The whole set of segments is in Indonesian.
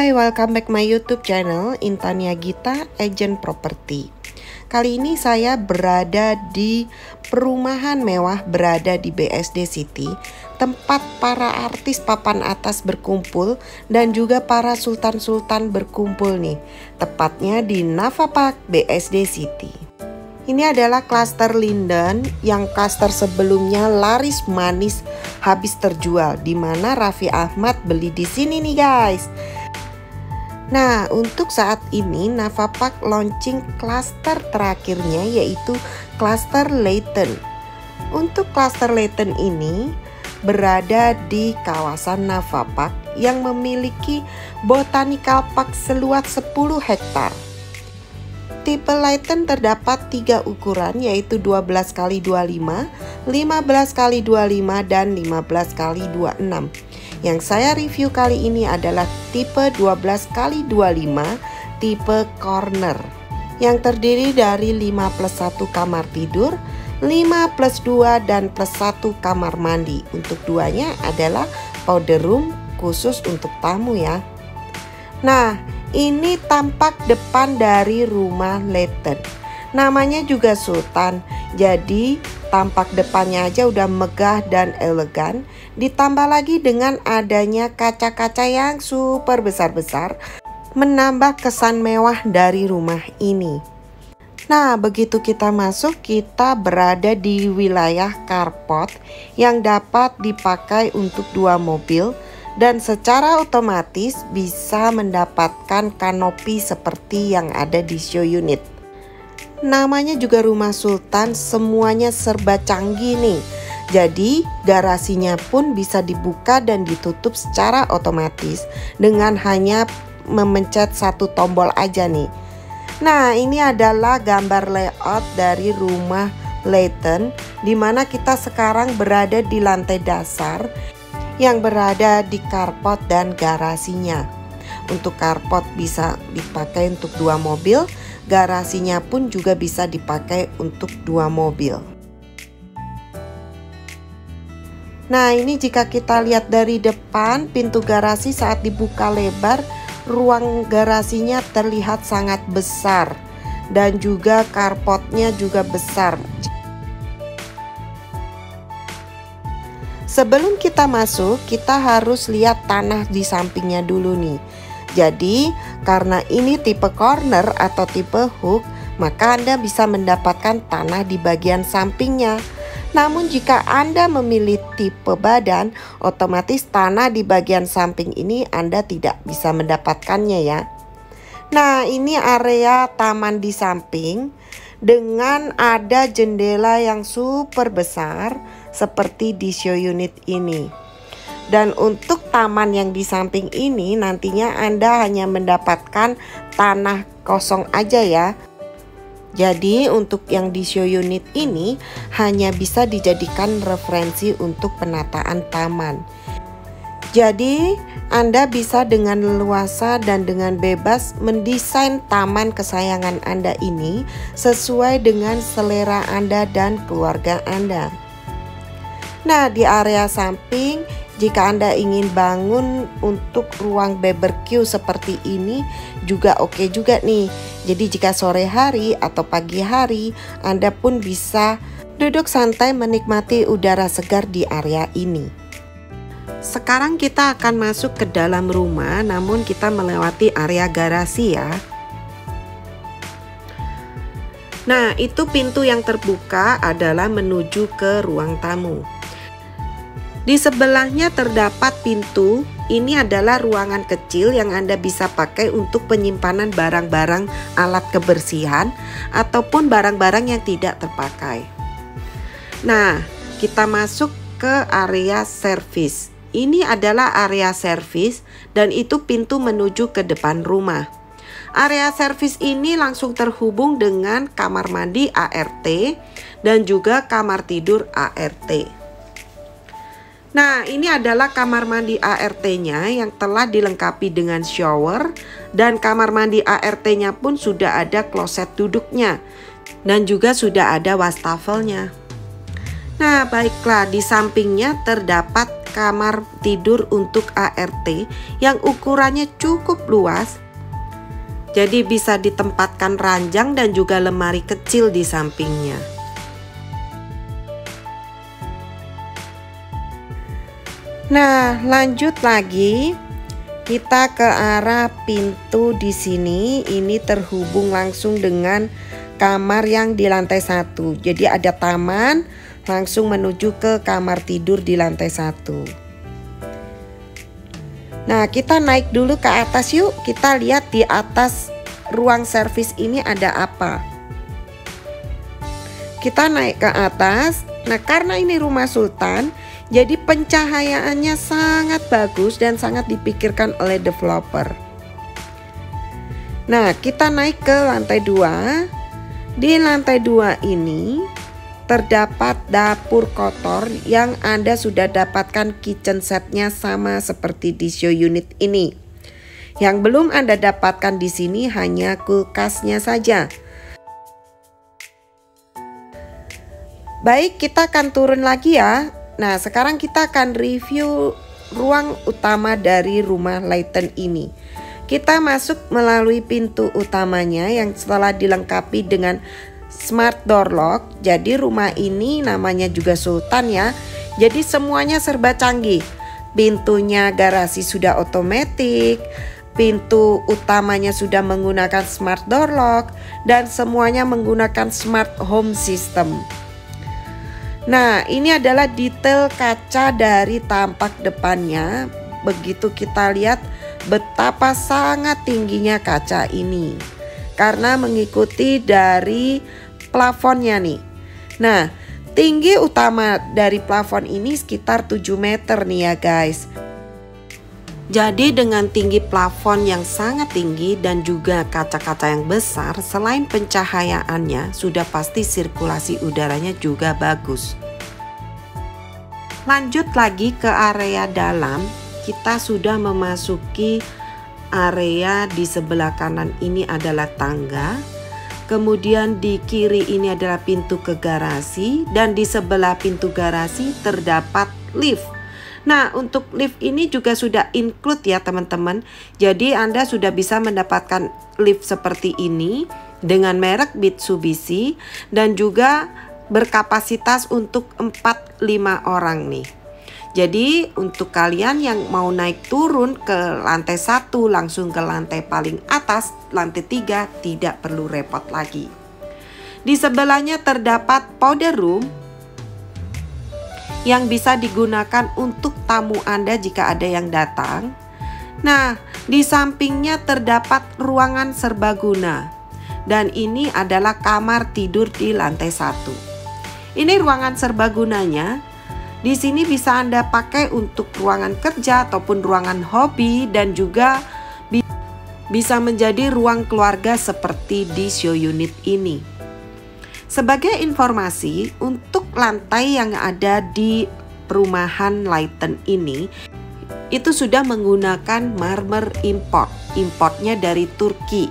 Hai, welcome back my YouTube channel Intania Gita Agent Property. Kali ini saya berada di perumahan mewah berada di BSD City, tempat para artis papan atas berkumpul dan juga para sultan-sultan berkumpul nih, tepatnya di Nava Park BSD City. Ini adalah klaster Linden yang klaster sebelumnya laris manis habis terjual, di mana Raffi Ahmad beli di sini nih guys. Nah, untuk saat ini Nava Park launching klaster terakhirnya yaitu klaster Layton. Untuk klaster Layton ini berada di kawasan Nava Park yang memiliki botanical park seluas 10 hektar. Tipe Layton terdapat 3 ukuran yaitu 12x25, 15x25 dan 15x26. Yang saya review kali ini adalah tipe 12x25 tipe corner yang terdiri dari 5+1 kamar tidur, 5+2 dan +1 kamar mandi. Untuk duanya adalah powder room khusus untuk tamu ya. Nah, ini tampak depan dari rumah Layton. Namanya juga Sultan, jadi tampak depannya aja udah megah dan elegan. Ditambah lagi dengan adanya kaca-kaca yang super besar-besar, menambah kesan mewah dari rumah ini. Nah, begitu kita masuk, kita berada di wilayah carport yang dapat dipakai untuk 2 mobil. Dan secara otomatis bisa mendapatkan kanopi seperti yang ada di show unit. Namanya juga rumah Sultan, semuanya serba canggih nih. Jadi garasinya pun bisa dibuka dan ditutup secara otomatis dengan hanya memencet 1 tombol aja nih. Nah, ini adalah gambar layout dari rumah Layton, dimana kita sekarang berada di lantai dasar yang berada di carport dan garasinya. Untuk carport bisa dipakai untuk 2 mobil, garasinya pun juga bisa dipakai untuk 2 mobil. Nah, ini jika kita lihat dari depan pintu garasi saat dibuka lebar, ruang garasinya terlihat sangat besar dan juga carportnya juga besar. Sebelum kita masuk, kita harus lihat tanah di sampingnya dulu nih. Jadi, karena ini tipe corner atau tipe hook, maka Anda bisa mendapatkan tanah di bagian sampingnya. Namun jika Anda memilih tipe badan, otomatis tanah di bagian samping ini Anda tidak bisa mendapatkannya ya. Nah, ini area taman di samping dengan ada jendela yang super besar seperti di show unit ini. Dan untuk taman yang di samping ini nantinya Anda hanya mendapatkan tanah kosong aja ya. Jadi untuk yang di show unit ini hanya bisa dijadikan referensi untuk penataan taman. Jadi Anda bisa dengan leluasa dan dengan bebas mendesain taman kesayangan Anda ini sesuai dengan selera Anda dan keluarga Anda. Nah, di area samping jika Anda ingin bangun untuk ruang barbecue seperti ini juga oke juga nih. Jadi jika sore hari atau pagi hari Anda pun bisa duduk santai menikmati udara segar di area ini. Sekarang kita akan masuk ke dalam rumah, namun kita melewati area garasi ya. Nah, itu pintu yang terbuka adalah menuju ke ruang tamu. Di sebelahnya terdapat pintu, ini adalah ruangan kecil yang Anda bisa pakai untuk penyimpanan barang-barang alat kebersihan ataupun barang-barang yang tidak terpakai. Nah, kita masuk ke area servis. Ini adalah area servis dan itu pintu menuju ke depan rumah. Area servis ini langsung terhubung dengan kamar mandi ART dan juga kamar tidur ART. Nah, ini adalah kamar mandi ART-nya yang telah dilengkapi dengan shower dan kamar mandi ART-nya pun sudah ada kloset duduknya dan juga sudah ada wastafelnya. Nah, baiklah, di sampingnya terdapat kamar tidur untuk ART yang ukurannya cukup luas. Jadi bisa ditempatkan ranjang dan juga lemari kecil di sampingnya. Nah, lanjut lagi. Kita ke arah pintu di sini. Ini terhubung langsung dengan kamar yang di lantai 1. Jadi ada taman langsung menuju ke kamar tidur di lantai 1. Nah, kita naik dulu ke atas yuk. Kita lihat di atas ruang servis ini ada apa. Kita naik ke atas. Nah, karena ini rumah sultan, jadi pencahayaannya sangat bagus dan sangat dipikirkan oleh developer. Nah, kita naik ke lantai 2. Di lantai 2 ini terdapat dapur kotor yang Anda sudah dapatkan kitchen setnya sama seperti di show unit ini. Yang belum Anda dapatkan di sini hanya kulkasnya saja. Baik, kita akan turun lagi ya. Nah, sekarang kita akan review ruang utama dari rumah Layton ini. Kita masuk melalui pintu utamanya yang setelah dilengkapi dengan smart door lock. Jadi rumah ini namanya juga sultan ya. Jadi semuanya serba canggih. Pintunya garasi sudah otomatis, pintu utamanya sudah menggunakan smart door lock, dan semuanya menggunakan smart home system. Nah, ini adalah detail kaca dari tampak depannya. Begitu kita lihat betapa sangat tingginya kaca ini, karena mengikuti dari plafonnya nih. Nah, tinggi utama dari plafon ini sekitar 7 meter nih ya guys. Jadi dengan tinggi plafon yang sangat tinggi dan juga kaca-kaca yang besar, selain pencahayaannya, sudah pasti sirkulasi udaranya juga bagus. Lanjut lagi ke area dalam, kita sudah memasuki area di sebelah kanan ini adalah tangga. Kemudian di kiri ini adalah pintu ke garasi, dan di sebelah pintu garasi terdapat lift. Nah, untuk lift ini juga sudah include ya teman-teman. Jadi Anda sudah bisa mendapatkan lift seperti ini dengan merek Mitsubishi dan juga berkapasitas untuk 4-5 orang nih. Jadi untuk kalian yang mau naik turun ke lantai 1 langsung ke lantai paling atas, lantai 3, tidak perlu repot lagi. Di sebelahnya terdapat powder room yang bisa digunakan untuk tamu Anda jika ada yang datang. Nah, di sampingnya terdapat ruangan serbaguna, dan ini adalah kamar tidur di lantai 1. Ini ruangan serbagunanya. Di sini bisa Anda pakai untuk ruangan kerja ataupun ruangan hobi, dan juga bisa menjadi ruang keluarga seperti di show unit ini. Sebagai informasi, untuk lantai yang ada di perumahan Layton ini, itu sudah menggunakan marmer import. Importnya dari Turki.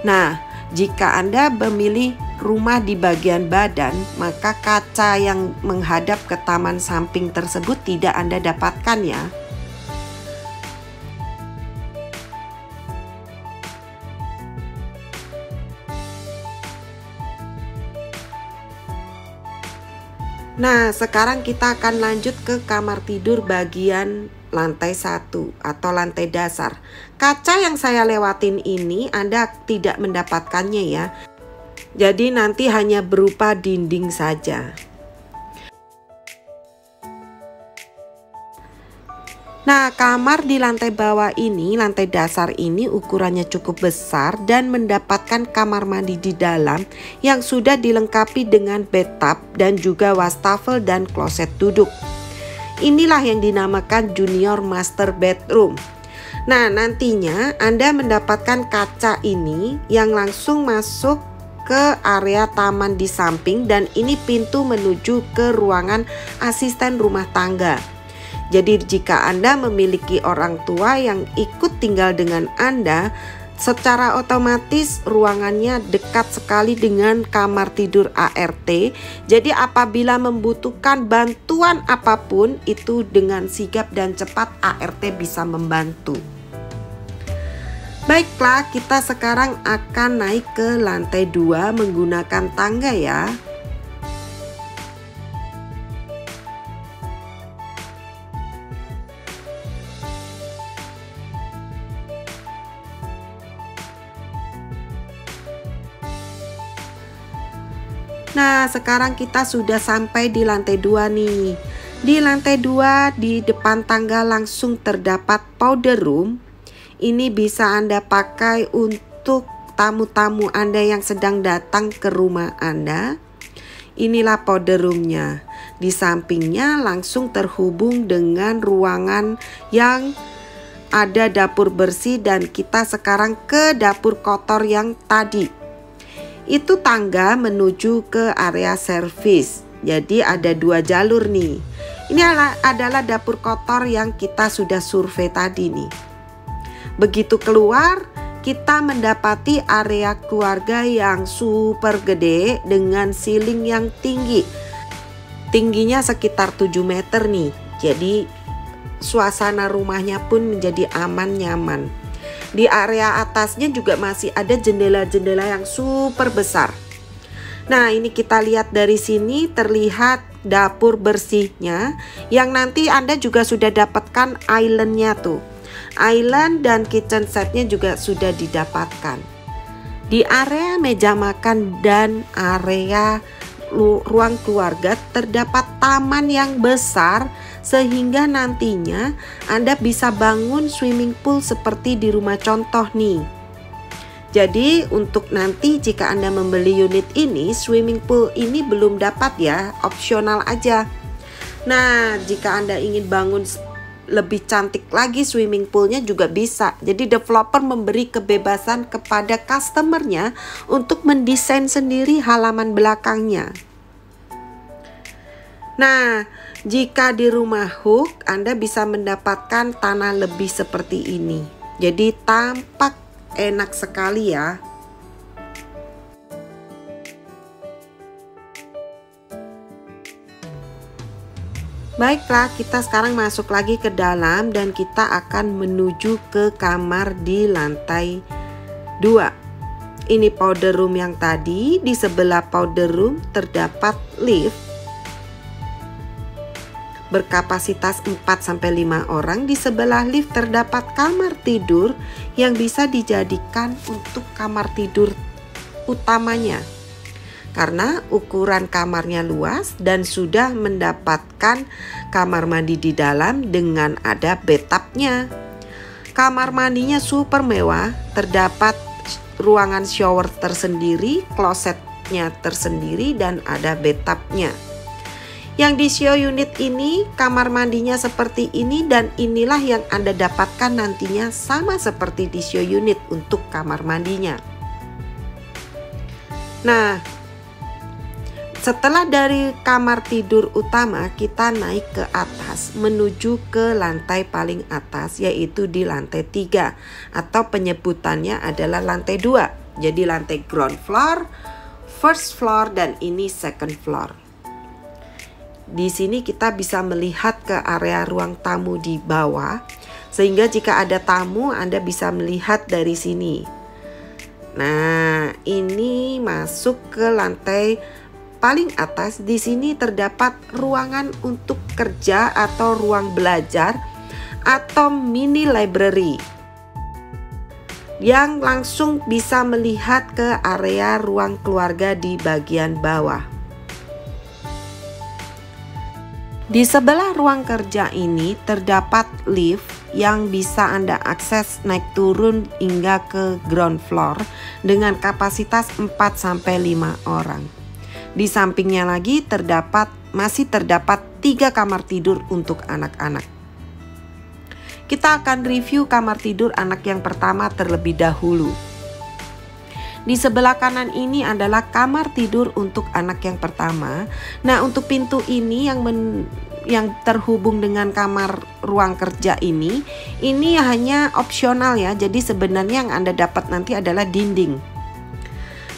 Nah, jika Anda memilih rumah di bagian badan, maka kaca yang menghadap ke taman samping tersebut tidak Anda dapatkan ya. Nah, sekarang kita akan lanjut ke kamar tidur bagian lantai 1 atau lantai dasar. Kaca yang saya lewatin ini Anda tidak mendapatkannya ya. Jadi nanti hanya berupa dinding saja. Nah, kamar di lantai bawah ini, lantai dasar ini ukurannya cukup besar dan mendapatkan kamar mandi di dalam yang sudah dilengkapi dengan bathtub dan juga wastafel dan kloset duduk. Inilah yang dinamakan junior master bedroom. Nah, nantinya Anda mendapatkan kaca ini yang langsung masuk ke area taman di samping, dan ini pintu menuju ke ruangan asisten rumah tangga. Jadi jika Anda memiliki orang tua yang ikut tinggal dengan Anda, secara otomatis ruangannya dekat sekali dengan kamar tidur ART. Jadi apabila membutuhkan bantuan apapun, itu dengan sigap dan cepat ART bisa membantu. Baiklah, kita sekarang akan naik ke lantai 2 menggunakan tangga ya. Nah, sekarang kita sudah sampai di lantai 2 nih. Di lantai 2 di depan tangga langsung terdapat powder room. Ini bisa Anda pakai untuk tamu-tamu Anda yang sedang datang ke rumah Anda. Inilah powder roomnya. Di sampingnya langsung terhubung dengan ruangan yang ada dapur bersih, dan kita sekarang ke dapur kotor yang tadi. Itu tangga menuju ke area servis. Jadi ada 2 jalur nih. Ini adalah dapur kotor yang kita sudah survei tadi nih. Begitu keluar, kita mendapati area keluarga yang super gede dengan ceiling yang tinggi. Tingginya sekitar 7 meter nih. Jadi suasana rumahnya pun menjadi aman, nyaman. Di area atasnya juga masih ada jendela-jendela yang super besar. Nah, ini kita lihat dari sini terlihat dapur bersihnya, yang nanti Anda juga sudah dapatkan islandnya tuh. Island dan kitchen setnya juga sudah didapatkan. Di area meja makan dan area ruang keluarga terdapat taman yang besar, sehingga nantinya Anda bisa bangun swimming pool seperti di rumah contoh nih. Jadi untuk nanti jika Anda membeli unit ini, swimming pool ini belum dapat ya, opsional aja. Nah, jika Anda ingin bangun lebih cantik lagi swimming poolnya juga bisa. Jadi developer memberi kebebasan kepada customernya untuk mendesain sendiri halaman belakangnya. Nah, jika di rumah Hook, Anda bisa mendapatkan tanah lebih seperti ini. Jadi tampak enak sekali ya. Baiklah, kita sekarang masuk lagi ke dalam dan kita akan menuju ke kamar di lantai 2. Ini powder room yang tadi. Di sebelah powder room terdapat lift berkapasitas 4-5 orang. Di sebelah lift terdapat kamar tidur yang bisa dijadikan untuk kamar tidur utamanya, karena ukuran kamarnya luas dan sudah mendapatkan kamar mandi di dalam dengan ada bathtubnya. Kamar mandinya super mewah, terdapat ruangan shower tersendiri, klosetnya tersendiri, dan ada bathtubnya. Yang di show unit ini kamar mandinya seperti ini, dan inilah yang Anda dapatkan nantinya sama seperti di show unit untuk kamar mandinya. Nah, setelah dari kamar tidur utama, kita naik ke atas menuju ke lantai paling atas, yaitu di lantai 3, atau penyebutannya adalah lantai 2. Jadi lantai ground floor, first floor, dan ini second floor. Di sini kita bisa melihat ke area ruang tamu di bawah, sehingga jika ada tamu Anda bisa melihat dari sini. Nah, ini masuk ke lantai paling atas. Di sini terdapat ruangan untuk kerja atau ruang belajar atau mini library yang langsung bisa melihat ke area ruang keluarga di bagian bawah. Di sebelah ruang kerja ini terdapat lift yang bisa Anda akses naik turun hingga ke ground floor dengan kapasitas 4-5 orang. Di sampingnya lagi masih terdapat 3 kamar tidur untuk anak-anak. Kita akan review kamar tidur anak yang pertama terlebih dahulu. Di sebelah kanan ini adalah kamar tidur untuk anak yang pertama. Nah, untuk pintu ini yang terhubung dengan kamar ruang kerja ini hanya opsional ya. Jadi sebenarnya yang Anda dapat nanti adalah dinding.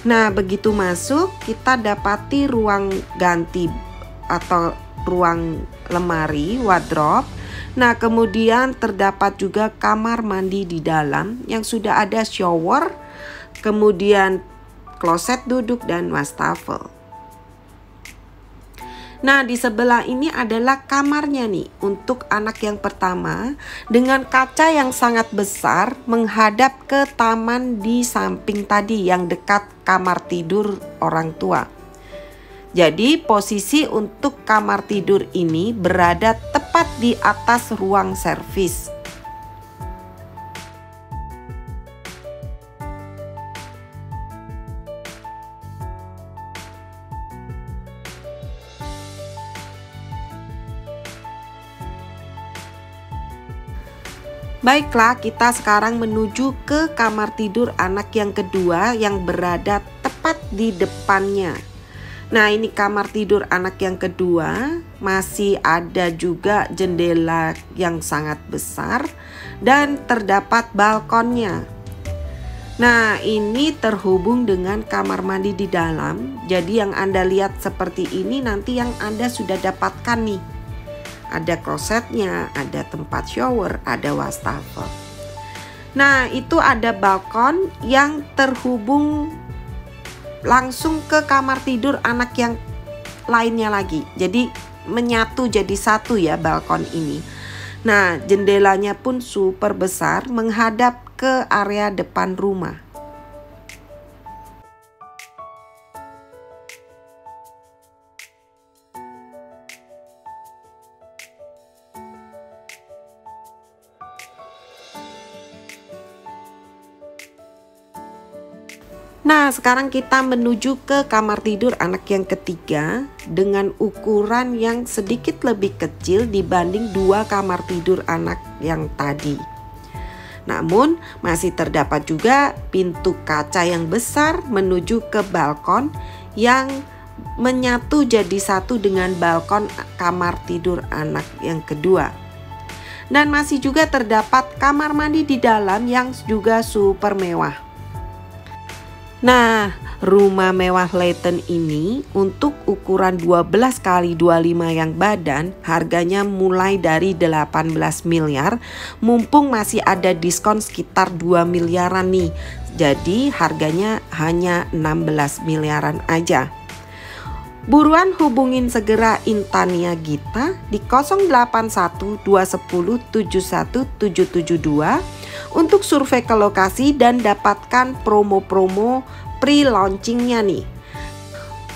Nah, begitu masuk kita dapati ruang ganti atau ruang lemari, wardrobe. Nah, kemudian terdapat juga kamar mandi di dalam yang sudah ada shower, kemudian kloset duduk dan wastafel. Nah, di sebelah ini adalah kamarnya nih untuk anak yang pertama dengan kaca yang sangat besar menghadap ke taman di samping tadi yang dekat kamar tidur orang tua. Jadi posisi untuk kamar tidur ini berada tepat di atas ruang servis. Baiklah, kita sekarang menuju ke kamar tidur anak yang kedua yang berada tepat di depannya. Nah, ini kamar tidur anak yang kedua, masih ada juga jendela yang sangat besar dan terdapat balkonnya. Nah, ini terhubung dengan kamar mandi di dalam. Jadi yang Anda lihat seperti ini nanti yang Anda sudah dapatkan nih. Ada klosetnya, ada tempat shower, ada wastafel. Nah, itu ada balkon yang terhubung langsung ke kamar tidur anak yang lainnya lagi. Jadi menyatu jadi satu ya balkon ini. Nah, jendelanya pun super besar menghadap ke area depan rumah. Nah, sekarang kita menuju ke kamar tidur anak yang ketiga dengan ukuran yang sedikit lebih kecil dibanding dua kamar tidur anak yang tadi. Namun, masih terdapat juga pintu kaca yang besar menuju ke balkon yang menyatu jadi satu dengan balkon kamar tidur anak yang kedua. Dan masih juga terdapat kamar mandi di dalam yang juga super mewah. Nah, rumah mewah Layton ini untuk ukuran 12x25 yang badan harganya mulai dari 18 miliar, mumpung masih ada diskon sekitar 2 miliaran nih. Jadi harganya hanya 16 miliaran aja. Buruan hubungin segera Intania Gita di 081 210 71772 untuk survei ke lokasi dan dapatkan promo-promo pre-launchingnya nih.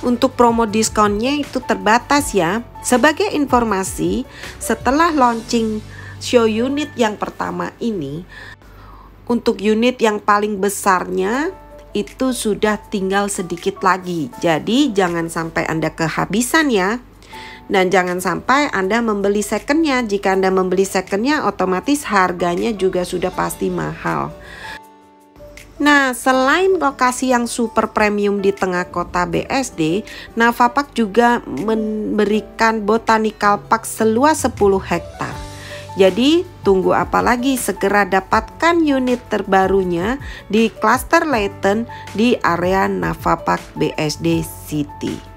Untuk promo diskonnya itu terbatas ya. Sebagai informasi, setelah launching show unit yang pertama ini, untuk unit yang paling besarnya itu sudah tinggal sedikit lagi. Jadi jangan sampai Anda kehabisan ya. Dan jangan sampai Anda membeli secondnya. Jika Anda membeli secondnya, otomatis harganya juga sudah pasti mahal. Nah, selain lokasi yang super premium di tengah kota BSD, Navapark juga memberikan botanical park seluas 10 hektar. Jadi tunggu apa lagi, segera dapatkan unit terbarunya di klaster Layton di area Navapark BSD City.